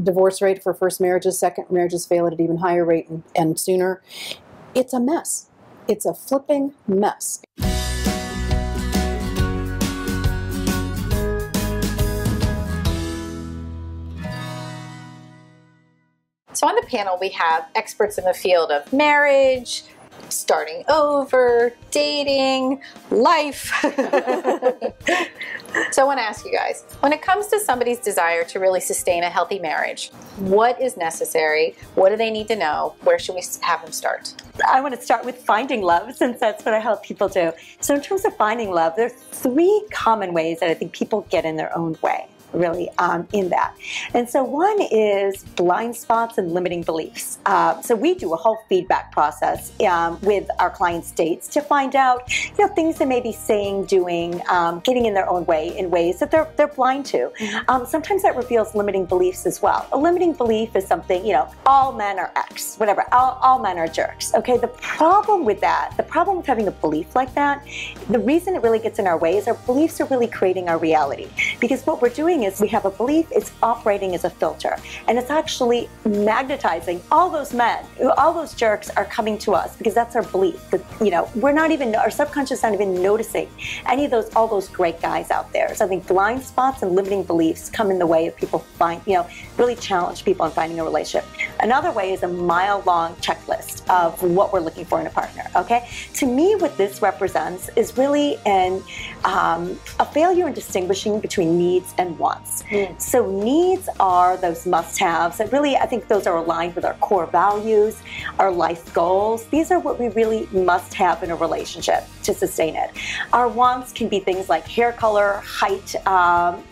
divorce rate for first marriages, second marriages fail at an even higher rate and sooner. It's a mess. It's a flipping mess. So on the panel, we have experts in the field of marriage, starting over, dating, life. So I want to ask you guys, when it comes to somebody's desire to really sustain a healthy marriage, what is necessary? What do they need to know? Where should we have them start? I want to start with finding love, since that's what I help people do. So in terms of finding love, there's 3 common ways that I think people get in their own way, really, in that. And so one is blind spots and limiting beliefs. So we do a whole feedback process with our clients' dates to find out, things they may be saying, doing, getting in their own way in ways that they're blind to. Sometimes that reveals limiting beliefs as well. A limiting belief is something, all men are X, whatever, all men are jerks. Okay, the problem with that, the problem with having a belief like that, the reason it really gets in our way is our beliefs are really creating our reality. Because what we're doing is we have a belief, it's operating as a filter, and it's actually magnetizing all those men, all those jerks are coming to us because that's our belief. That, we're not even, our subconscious not even noticing any of those, all those great guys out there. So I think blind spots and limiting beliefs come in the way of people really challenge people in finding a relationship. Another way is a mile-long checklist of what we're looking for in a partner. Okay, to me, what this represents is really a failure in distinguishing between needs and wants. So needs are those must-haves that really, I think those are aligned with our core values, our life goals. These are what we really must have in a relationship to sustain it. Our wants can be things like hair color, height,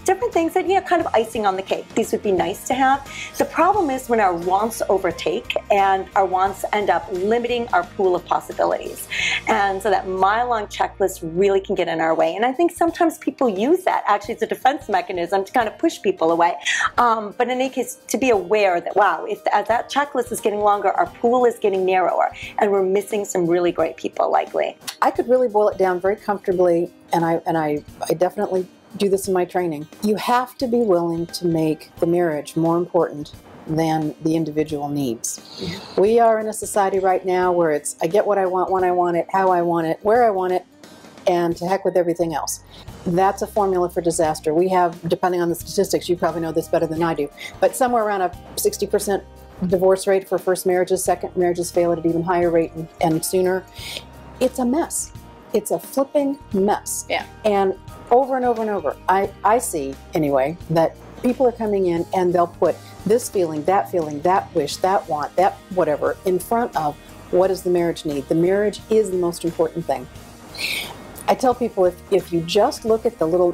different things that, kind of icing on the cake. These would be nice to have. The problem is when our wants overtake and our wants end up limiting our pool of possibilities. And so that mile-long checklist really can get in our way. And I think sometimes people use that actually as a defense mechanism to kind of push people away. But in any case, to be aware that, wow, as that checklist is getting longer, our pool is getting narrower, and we're missing some really great people likely. I could really boil it down very comfortably, and I definitely do this in my training. You have to be willing to make the marriage more important than the individual needs. We are in a society right now where it's, I get what I want, when I want it, how I want it, where I want it, and to heck with everything else. That's a formula for disaster. We have, depending on the statistics, you probably know this better than I do, but somewhere around a 60% divorce rate for first marriages, second marriages fail at an even higher rate and sooner. It's a mess. It's a flipping mess. Yeah. And over and over and over, I see, anyway, that people are coming in and they'll put this feeling, that wish, that want, that whatever, in front of what does the marriage need. The marriage is the most important thing. I tell people if you just look at the little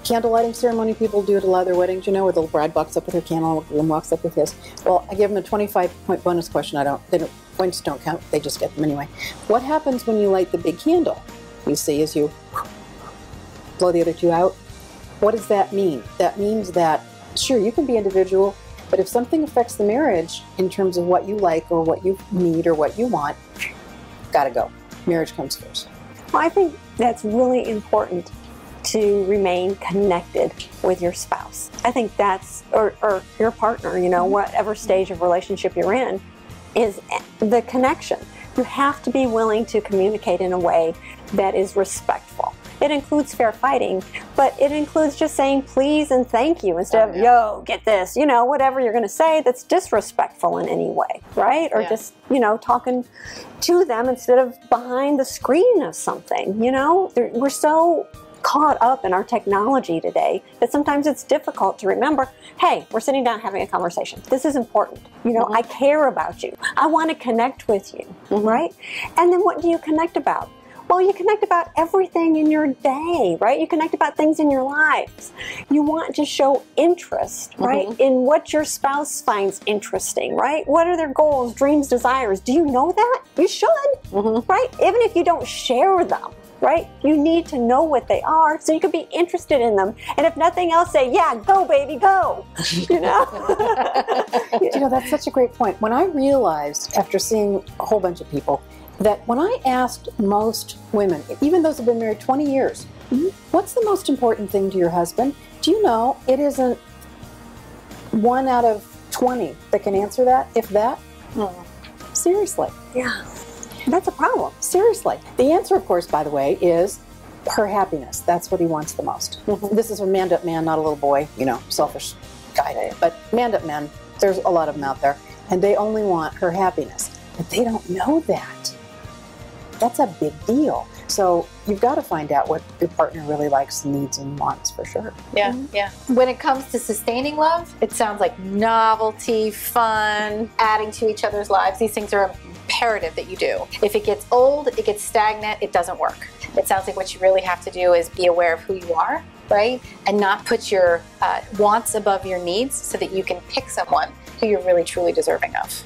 candle lighting ceremony people do at a lot of their weddings, where the little bride walks up with her candle and walks up with his. Well, I give them a 25-point bonus question. Points don't count, they just get them anyway. What happens when you light the big candle? You see as you blow the other 2 out. What does that mean? That means that, sure, you can be individual, but if something affects the marriage in terms of what you like or what you need or what you want, gotta go. Marriage comes first. Well, I think that's really important to remain connected with your spouse. I think that's, or your partner, whatever stage of relationship you're in, is the connection. You have to be willing to communicate in a way that is respectful. It includes fair fighting, but it includes just saying please and thank you instead of, yo, get this, whatever you're going to say that's disrespectful in any way, right? Or just, talking to them instead of behind the screen of something, We're so caught up in our technology today that sometimes it's difficult to remember, hey, we're sitting down having a conversation. This is important. I care about you. I want to connect with you, right? And then what do you connect about? Well, you connect about everything in your day, right? You connect about things in your lives. You want to show interest, right, in what your spouse finds interesting, right? What are their goals, dreams, desires? Do you know that? You should, right? Even if you don't share them, right? You need to know what they are so you can be interested in them. And if nothing else, say, yeah, go, baby, go. That's such a great point. When I realized, after seeing a whole bunch of people, that when I asked most women, even those who've been married 20 years, what's the most important thing to your husband? Do you know it isn't 1 out of 20 that can answer that, if that. Seriously. Yeah. That's a problem. Seriously. The answer, of course, by the way, is her happiness. That's what he wants the most. This is a manned-up man, not a little boy, you know, selfish guy. But manned-up men, there's a lot of them out there, and they only want her happiness. But they don't know that. That's a big deal. So you've got to find out what your partner really likes, needs, and wants for sure. Yeah, yeah. When it comes to sustaining love, it sounds like novelty, fun, adding to each other's lives. These things are imperative that you do. If it gets old, it gets stagnant, it doesn't work. It sounds like what you really have to do is be aware of who you are, right? And not put your wants above your needs so that you can pick someone who you're really truly deserving of.